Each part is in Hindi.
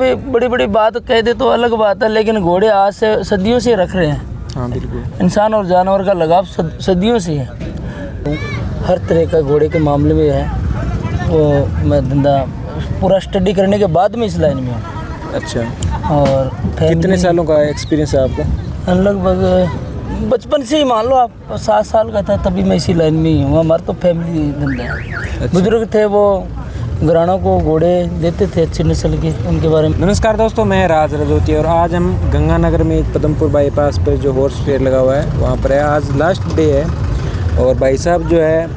बड़ी बड़ी बात कह दे तो अलग बात है, लेकिन घोड़े आज से सदियों से रख रहे हैं। हाँ बिल्कुल। इंसान और जानवर का लगाव सदियों से है। हर तरह का घोड़े के मामले में है वो मैं धंधा पूरा स्टडी करने के बाद में इस लाइन में हूँ। अच्छा, और कितने सालों का एक्सपीरियंस है आपका? लगभग बचपन से ही मान लो आप 7 साल का था तभी मैं इसी लाइन में ही हूँ। हमारा तो फैमिली धंधा है। अच्छा। बुजुर्ग थे वो घरानों को घोड़े देते थे अच्छी नस्ल के, उनके बारे में। नमस्कार दोस्तों, मैं राज रजोती और आज हम गंगानगर में पदमपुर बाईपास पर जो हॉर्स फेयर लगा हुआ है वहाँ पर है। आज लास्ट डे है और भाई साहब जो है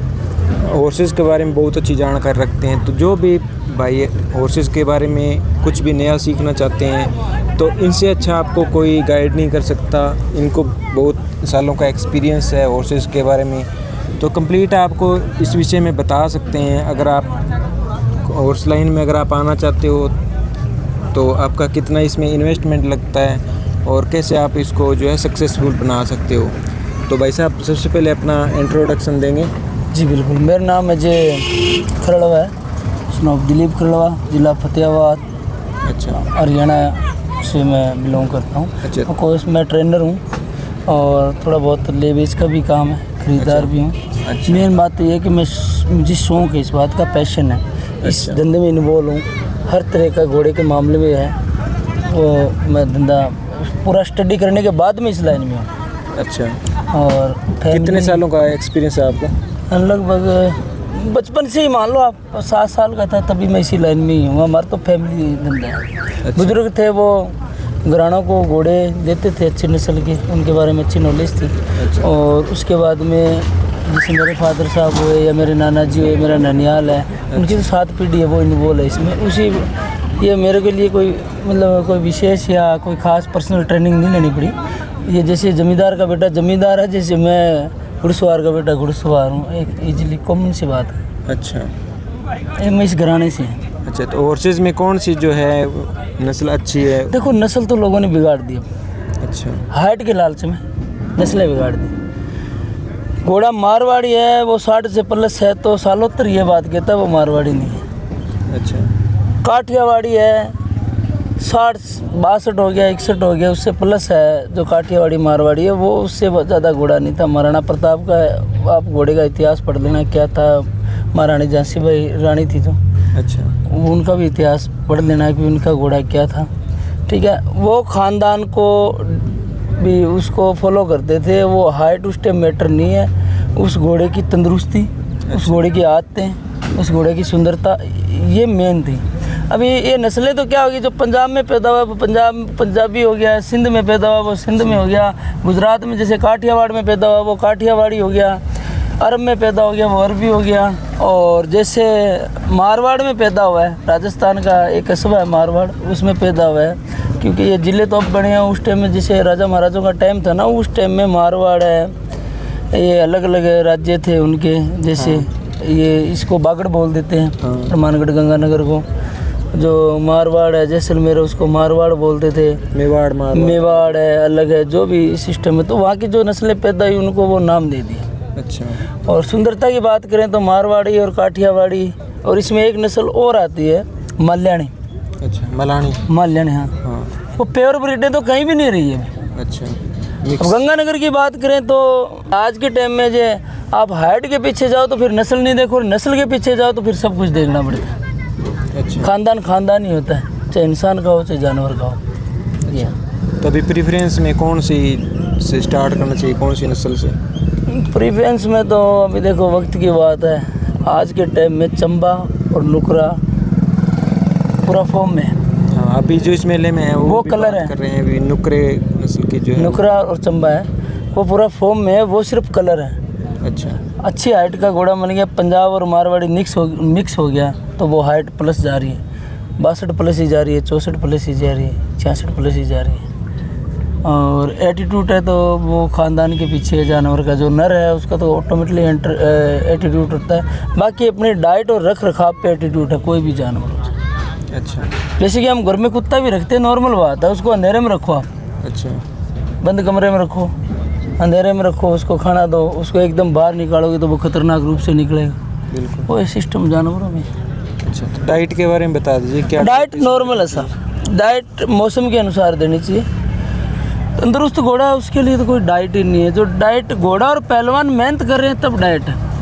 हॉर्सेस के बारे में बहुत अच्छी जानकारी रखते हैं। तो जो भी भाई हॉर्सेस के बारे में कुछ भी नया सीखना चाहते हैं तो इनसे अच्छा आपको कोई गाइड नहीं कर सकता। इनको बहुत सालों का एक्सपीरियंस है हॉर्सेस के बारे में, तो कंप्लीट आपको इस विषय में बता सकते हैं। अगर आप हॉर्स लाइन में अगर आप आना चाहते हो तो आपका कितना इसमें इन्वेस्टमेंट लगता है और कैसे आप इसको जो है सक्सेसफुल बना सकते हो। तो भाई साहब सबसे पहले अपना इंट्रोडक्शन देंगे। जी बिल्कुल, मेरा नाम अजय खरड़वा है, स्नॉप दिलीप खरड़वा, ज़िला फतेहाबाद, अच्छा, हरियाणा से मैं बिलोंग करता हूँ। अच्छा। कोर्स मैं ट्रेनर हूँ और थोड़ा बहुत लेबेज का भी काम है, खरीदार अच्छा। भी हूँ। अच्छा। मेन बात तो ये है कि मुझे शौक है, इस बात का पैशन है, इस अच्छा। धंधे में इन्वॉल्व हूँ। हर तरह का घोड़े के मामले में है वो मैं धंधा पूरा स्टडी करने के बाद में इस लाइन में हूँ। अच्छा, और कितने सालों का एक्सपीरियंस है आपका? लगभग बचपन से ही मान लो आप 7 साल का था तभी मैं इसी लाइन में ही हूँ। हमारा तो फैमिली धंधा है। अच्छा। बुजुर्ग थे वो घरानों को घोड़े देते थे अच्छी नस्ल के, उनके बारे में अच्छी नॉलेज थी। अच्छा। और उसके बाद में जैसे मेरे फादर साहब हुए या मेरे नाना जी हुए, मेरा ननियाल है, उनकी तो 7 पीढ़ी है वो इन्वॉल्व है इसमें। उसी ये मेरे के लिए कोई मतलब कोई विशेष या कोई ख़ास पर्सनल ट्रेनिंग नहीं लेनी पड़ी। ये जैसे ज़मींदार का बेटा ज़मींदार है, जैसे मैं घुड़सवार का बेटा घुड़सवार हूँ, एक इजीली कॉमन सी बात है। अच्छा। मैं इस घराने से हैं। अच्छा, तो हॉर्सेस में कौन सी जो है नस्ल अच्छी है? देखो नस्ल तो लोगों ने बिगाड़ दी अब, अच्छा। हाइट के लालच में नस्लें बिगाड़ दी। घोड़ा मारवाड़ी है वो 60 से प्लस है तो सालोत्तर ये बात कहता है वो मारवाड़ी नहीं है। अच्छा। काठियावाड़ी है 60-62 हो गया 61 हो गया उससे प्लस है जो काठियावाड़ी मारवाड़ी है, वो उससे ज़्यादा घोड़ा नहीं था। महाराणा प्रताप का आप घोड़े का इतिहास पढ़ लेना, क्या था, महारानी झांसी बाई रानी थी जो, अच्छा, उनका भी इतिहास पढ़ लेना कि उनका घोड़ा क्या था। ठीक है, वो ख़ानदान को भी उसको फॉलो करते थे। वो हाइट उस टाइम मैटर नहीं है, उस घोड़े की तंदुरुस्ती, उस घोड़े की आदतें, उस घोड़े की सुंदरता, ये मेन थी। अभी ये नस्लें तो क्या होगी, जो पंजाब में पैदा हुआ वो पंजाबी हो गया, सिंध में पैदा हुआ वो सिंध में हो गया, गुजरात में जैसे काठियावाड़ में पैदा हुआ वो काठियावाड़ी हो गया, अरब में पैदा हो गया वो अरबी हो गया, और जैसे मारवाड़ में पैदा हुआ है, राजस्थान का एक कस्बा है मारवाड़, उसमें पैदा हुआ है। क्योंकि ये ज़िले तो अब बने हैं, उस टाइम में जैसे राजा महाराजों का टाइम था ना, उस टाइम में मारवाड़ है, ये अलग अलग राज्य थे उनके। जैसे ये इसको बागड़ बोल देते हैं, हनुमानगढ़ गंगानगर को। जो मारवाड़ है जैसलमेर उसको मारवाड़ बोलते थे, मेवाड़ है अलग है, जो भी सिस्टम है। तो वहाँ की जो नस्लें पैदा हुई उनको वो नाम दे दिया। अच्छा। और सुंदरता की बात करें तो मारवाड़ी और काठियावाड़ी, और इसमें एक नस्ल और आती है मल्याणी। अच्छा, मल्याणी, हाँ। वो प्योर ब्रीड है तो कहीं भी नहीं रही है। अच्छा। अब गंगानगर की बात करें तो आज के टाइम में जो आप हाइट के पीछे जाओ तो फिर नस्ल नहीं देखो, और नस्ल के पीछे जाओ तो फिर सब कुछ देखना पड़ता है। अच्छा। खानदान ही होता है, चाहे इंसान का हो चाहे जानवर का हो। ये तो अभी प्रेफरेंस में कौन सी से स्टार्ट करना चाहिए, कौन सी नस्ल से? प्रेफरेंस में तो अभी देखो वक्त की बात है, आज के टाइम में चंबा और नुकरा पूरा फॉर्म में है। हाँ, अभी जो इस मेले में है वो कलर है कर रहे हैं अभी नुकरे नस्ल की जो है, नुकरा और चंबा है, वो पूरा फॉर्म में है, वो सिर्फ कलर है। अच्छा। अच्छी हाइट का घोड़ा बन गया, पंजाब और मारवाड़ी मिक्स हो गया तो वो हाइट प्लस जा रही है, 62 प्लस ही जा रही है, 64 प्लस ही जा रही है, 66 प्लस ही जा रही है। और एटीट्यूड है तो वो ख़ानदान के पीछे जानवर का जो नर है उसका तो ऑटोमेटिकली एटीट्यूड होता है। बाकी अपनी डाइट और रख रखाव पे एटीट्यूड है कोई भी जानवर हो। अच्छा। जैसे कि हम घर में कुत्ता भी रखते हैं, नॉर्मल बात है, उसको अंधेरे में रखो आप। अच्छा। बंद कमरे में रखो, अंधेरे में रखो, उसको खाना दो, उसको एकदम बाहर निकालोगे तो वो खतरनाक रूप से निकलेगा। बिल्कुल। वो सिस्टम जानवरों में। अच्छा, तो डाइट के बारे में बता दीजिए, क्या डाइट नॉर्मल है सर, डाइट मौसम के अनुसार देनी चाहिए। तंदुरुस्त घोड़ा है उसके लिए तो कोई डाइट ही नहीं है। जो डाइट घोड़ा और पहलवान मेहनत कर रहे हैं तब डाइट है।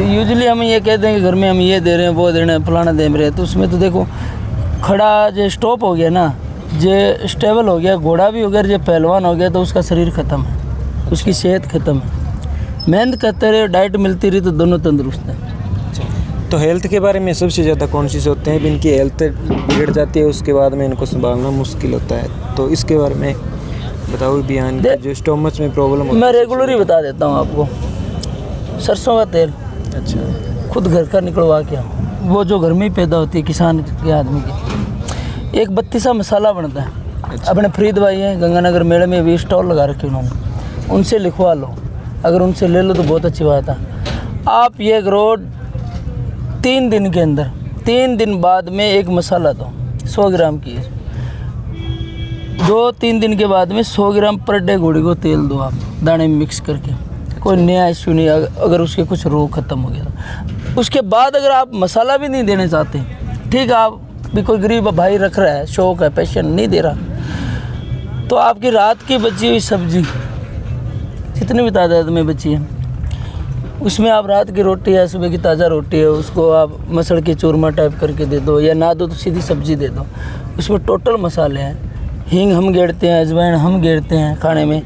यूजुअली हम ये कहते हैं कि घर में हम ये दे रहे हैं, वो दे रहे हैं, फलाना दे रहे हैं, तो उसमें तो देखो खड़ा जो स्टॉप हो गया ना, जो स्टेबल हो गया, घोड़ा भी हो गया, जो पहलवान हो गया, तो उसका शरीर ख़त्म है, उसकी सेहत ख़त्म है। मेहनत करते रहे, डाइट मिलती रही तो दोनों तंदुरुस्त हैं। तो हेल्थ के बारे में सबसे ज़्यादा कॉन्शियस होते हैं, इनकी हेल्थ बिगड़ जाती है उसके बाद में इनको संभालना मुश्किल होता है, तो इसके बारे में बताओ बयान। जो स्टोमच में प्रॉब्लम होती है, मैं रेगुलर ही बता देता हूँ आपको। सरसों का तेल अच्छा, खुद घर का निकलवा के, वो जो घर में ही पैदा होती है किसान के आदमी की। एक 32 मसाला बनता है। अच्छा। अपने फरीद भाई हैं गंगानगर मेले में भी स्टॉल लगा रखे उन्होंने, उनसे लिखवा लो। अगर उनसे ले लो तो बहुत अच्छी बात है। आप ये करो 3 दिन के अंदर, 3 दिन बाद में एक मसाला दो 100 ग्राम की, 2-3 दिन के बाद में 100 ग्राम पर डे घोड़ी को तेल दो आप, दाने में मिक्स करके। कोई नया इश्यू नहीं, अगर उसके कुछ रोग ख़त्म हो गया तो। उसके बाद अगर आप मसाला भी नहीं देने चाहते, ठीक है, आप भी कोई गरीब भाई रख रहा है, शौक है, पैशन नहीं दे रहा, तो आपकी रात की बची हुई सब्जी जितनी भी तादाद में बची है, उसमें आप रात की रोटी है, सुबह की ताज़ा रोटी है, उसको आप मसल के चूरमा टाइप करके दे दो, या ना दो तो सीधी सब्जी दे दो। उसमें टोटल मसाले हैं। हींग हम गेरते हैं, अजवाइन हम गेरते हैं खाने में,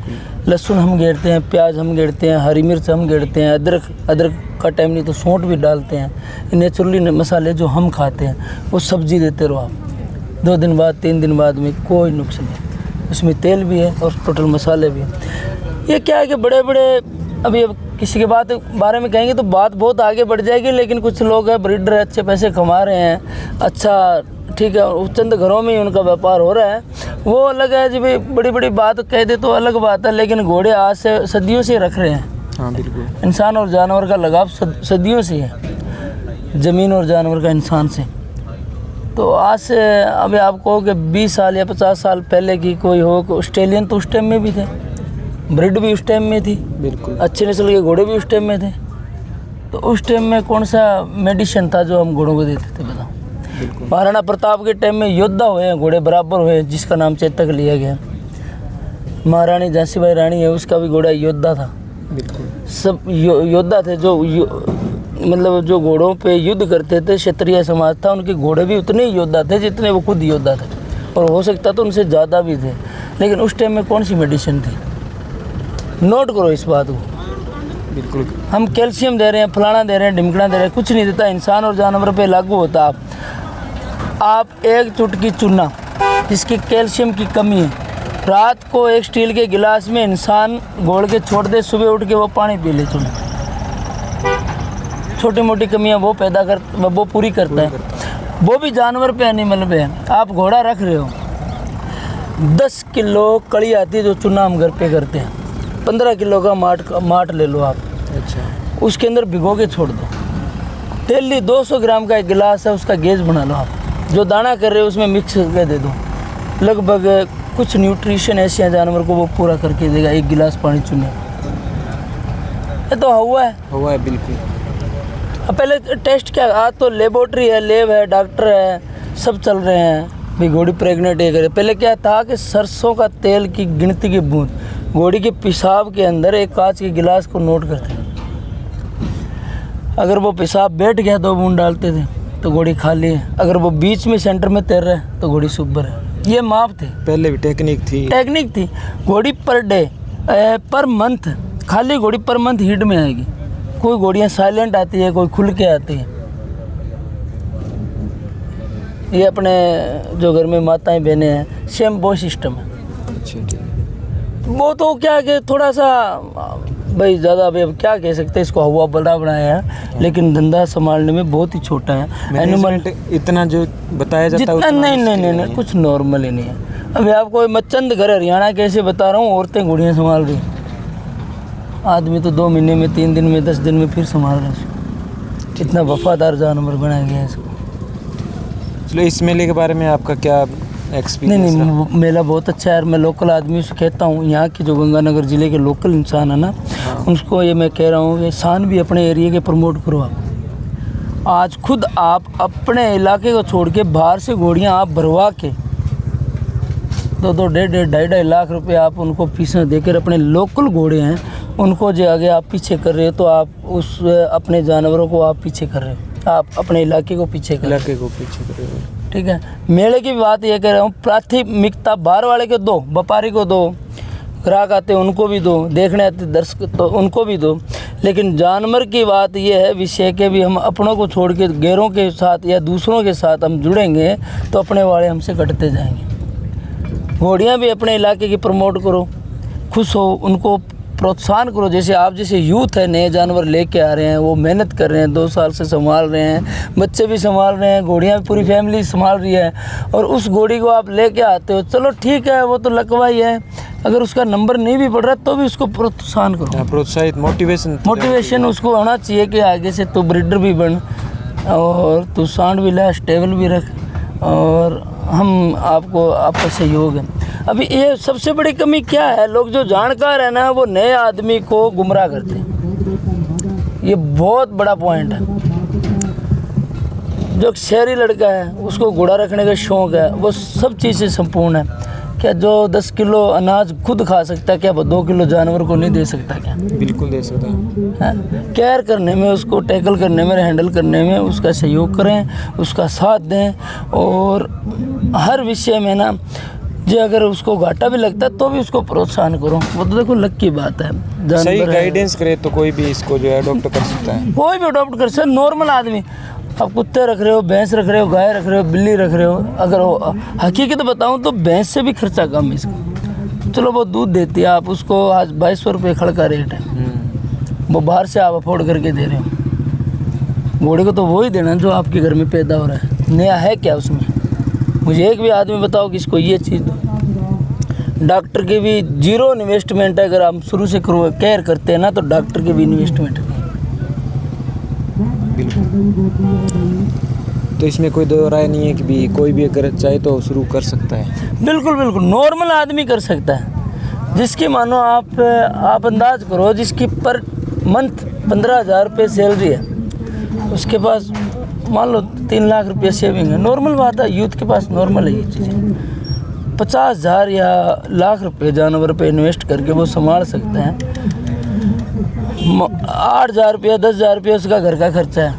लहसुन हम गेरते हैं, प्याज हम गेरते हैं, हरी मिर्च हम गेरते हैं, अदरक का टाइम नहीं तो सौंठ भी डालते हैं। नेचुरली मसाले जो हम खाते हैं वो सब्जी देते रहो आप। 2 दिन बाद 3 दिन बाद में कोई नुक्स नहीं। उसमें तेल भी है और टोटल मसाले भी हैं। ये क्या है कि बड़े बड़े अभी अब किसी के बारे में कहेंगे तो बात बहुत आगे बढ़ जाएगी, लेकिन कुछ लोग हैं ब्रीडर, अच्छे पैसे कमा रहे हैं, अच्छा ठीक है, चंद घरों में ही उनका व्यापार हो रहा है, वो अलग है जी भाई। बड़ी बड़ी बात कह दे तो अलग बात है, लेकिन घोड़े आज से सदियों से रख रहे हैं। हाँ बिल्कुल। इंसान और जानवर का लगाव सदियों से है, ज़मीन और जानवर का इंसान से। तो आज से अभी आप कहो कि 20 साल या 50 साल पहले की कोई हो, ऑस्ट्रेलियन तो उस टाइम में भी थे, ब्रीड भी उस टाइम में थी, बिल्कुल अच्छे नस्ल के घोड़े भी उस टाइम में थे। तो उस टाइम में कौन सा मेडिसिन था जो हम घोड़ों को देते थे, बताओ। महाराणा प्रताप के टाइम में योद्धा हुए हैं, घोड़े बराबर हुए, जिसका नाम चेतक लिया गया। महारानी झांसीबाई रानी है, उसका भी घोड़ा योद्धा था। बिल्कुल, सब योद्धा थे जो मतलब जो घोड़ों पे युद्ध करते थे। क्षत्रिय समाज था, उनके घोड़े भी उतने ही योद्धा थे जितने वो खुद योद्धा थे, और हो सकता तो उनसे ज़्यादा भी थे। लेकिन उस टाइम में कौन सी मेडिसिन थी, नोट करो इस बात को। बिल्कुल। हम कैल्शियम दे रहे हैं, फलाना दे रहे हैं, ढिमकना दे रहे हैं, कुछ नहीं देता। इंसान और जानवर पे लागू होता। आप एक चुटकी चूना जिसकी कैल्शियम की कमी है, रात को एक स्टील के गिलास में इंसान घोल के छोड़ दे, सुबह उठ के वो पानी पी ले। चूना छोटी मोटी कमियां वो वो पूरी करता है। वो भी जानवर पे, एनिमल पे है। आप घोड़ा रख रहे हो, 10 किलो कड़ी आती है जो चूना हम घर पे करते हैं, 15 किलो का माट ले लो आप। अच्छा, उसके अंदर भिगो के छोड़ दो। डेली 200 ग्राम का एक गिलास है, उसका गेज बना लो आप। जो दाना कर रहे हो उसमें मिक्स करके दे दो। लगभग कुछ न्यूट्रिशन ऐसे हैं जानवर को वो पूरा करके देगा, एक गिलास पानी चूने। ये तो हुआ है बिल्कुल। अब पहले टेस्ट क्या, आज तो लेबोरेटरी है, लैब है, डॉक्टर है, सब चल रहे हैं भाई घोड़ी प्रेग्नेंट है करे। पहले क्या था कि सरसों का तेल की गिनती की बूंद घोड़ी के पेशाब के अंदर एक कांच के गिलास को नोट करते। अगर वो पेशाब बैठ गया तो बूंद डालते थे तो घोड़ी खाली है, अगर वो बीच में सेंटर में तैर रहा है तो घोड़ी सुपर है। ये माप थे, पहले भी टेक्निक थी। घोड़ी पर डे पर मंथ, खाली घोड़ी पर मंथ हीट में आएगी। कोई घोड़ियाँ साइलेंट आती है, कोई खुल के आती है। ये अपने जो घर में माताएं बहनें हैं, सेम वो सिस्टम है। अच्छा, ठीक है। वो तो क्या कि थोड़ा सा भाई ज़्यादा अभी अब क्या कह सकते हैं, इसको हवा बड़ा बनाया है, लेकिन धंधा संभालने में बहुत ही छोटा है। एनिमल इतना जो बताया जाता है जितना नहीं, कुछ नॉर्मल ही नहीं है। अभी आपको मचंद घर हरियाणा कैसे बता रहा हूँ, औरतें घोड़ियाँ संभाल रही, आदमी तो 2 महीने में, 3 दिन में, 10 दिन में फिर संभाल रहे हैं। इतना वफादार जानवर बनाया गया है इसको। चलो, इस मेले के बारे में आपका क्या एक्सपीरियंस? नहीं, मेला बहुत अच्छा है। मैं लोकल आदमी से कहता हूँ, यहाँ के जो गंगानगर ज़िले के लोकल इंसान है ना, उनको ये मैं कह रहा हूँ कि शान भी अपने एरिया के प्रमोट करो आप। आज खुद आप अपने इलाके को छोड़ के बाहर से घोड़ियाँ आप भरवा के 2-2, 1.5, 2.5 लाख रुपए आप उनको फीसें देकर अपने लोकल घोड़े हैं उनको जो आगे आप पीछे कर रहे हो, तो आप उस अपने जानवरों को आप पीछे कर रहे हो, आप अपने इलाके को पीछे कर रहे हो। इलाके को पीछे कर रहे हो। ठीक है, मेले की बात ये कह रहा हूँ, प्राथमिकता बाहर वाले को दो, व्यापारी को दो, ग्राहक आते उनको भी दो, देखने आते दर्शक तो उनको भी दो, लेकिन जानवर की बात ये है विषय के भी हम अपनों को छोड़ के गैरों के साथ या दूसरों के साथ हम जुड़ेंगे तो अपने वाले हमसे कटते जाएंगे। घोड़ियाँ भी अपने इलाके की प्रमोट करो, खुश हो, उनको प्रोत्साहन करो। जैसे आप जैसे यूथ है, नए जानवर लेके आ रहे हैं, वो मेहनत कर रहे हैं, 2 साल से संभाल रहे हैं, बच्चे भी संभाल रहे हैं, घोड़ियाँ भी पूरी फैमिली संभाल रही है, और उस घोड़ी को आप लेके आते हो, चलो ठीक है वो तो लकवा ही है, अगर उसका नंबर नहीं भी पड़ रहा तो भी उसको प्रोत्साहन करो, प्रोत्साहित मोटिवेशन उसको होना चाहिए कि आगे से तू ब्रीडर भी बन और तू सांड भी ला, स्टेबल भी रख, और हम आपको आपका सहयोग है। अभी ये सबसे बड़ी कमी क्या है, लोग जो जानकार है ना वो नए आदमी को गुमराह करते हैं, ये बहुत बड़ा पॉइंट है। जो शहरी लड़का है उसको घोड़ा रखने का शौक़ है, वो सब चीज़ें संपूर्ण है। क्या जो 10 किलो अनाज खुद खा सकता है, क्या वो 2 किलो जानवर को नहीं दे सकता? क्या बिल्कुल दे सकता है। केयर करने में, उसको टैकल करने में, हैंडल करने में उसका सहयोग करें, उसका साथ दें, और हर विषय में ना जो अगर उसको घाटा भी लगता है तो भी उसको प्रोत्साहन करो। वो तो देखो लक की बात है, सही गाइडेंस करे तो कोई भी इसको जो है अडॉप्ट कर सकता है, कोई भी अडॉप्ट कर सकता है। नॉर्मल आदमी, आप कुत्ते रख रहे हो, भैंस रख रहे हो, गाय रख रहे हो, बिल्ली रख रहे हो, अगर हकीकत बताऊं तो भैंस से भी खर्चा कम है इसका। चलो वो दूध देती है, आप उसको आज 2200 रुपये खड़ का रेट है, वो बाहर से आप अफोर्ड करके दे रहे हो। घोड़े को तो वो ही देना जो आपके घर में पैदा हो रहा है, नया है क्या उसमें? मुझे एक भी आदमी बताओ कि इसको ये चीज़ दो। डॉक्टर की भी 0 इन्वेस्टमेंट है, अगर हम शुरू से केयर करते हैं ना तो डॉक्टर की भी इन्वेस्टमेंट है। तो इसमें कोई दो राय नहीं है कि भी कोई भी अगर चाहे तो शुरू कर सकता है? बिल्कुल बिल्कुल, नॉर्मल आदमी कर सकता है, जिसकी मानो आप अंदाज करो जिसकी पर मंथ 15,000 रुपये सैलरी है, उसके पास मान लो 3 लाख रुपये सेविंग है, नॉर्मल बात है, यूथ के पास नॉर्मल है ये चीज़ें। 50,000 या लाख रुपये जानवर पे इन्वेस्ट करके वो संभाल सकते हैं। 8,000 रुपया 10,000 रुपया उसका घर का खर्चा है,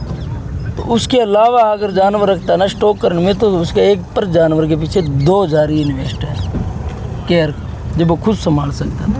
तो उसके अलावा अगर जानवर रखता है ना स्टॉक करने में, तो उसके एक पर जानवर के पीछे 2,000 ही इन्वेस्ट है केयर, जब वो खुद संभाल सकता है।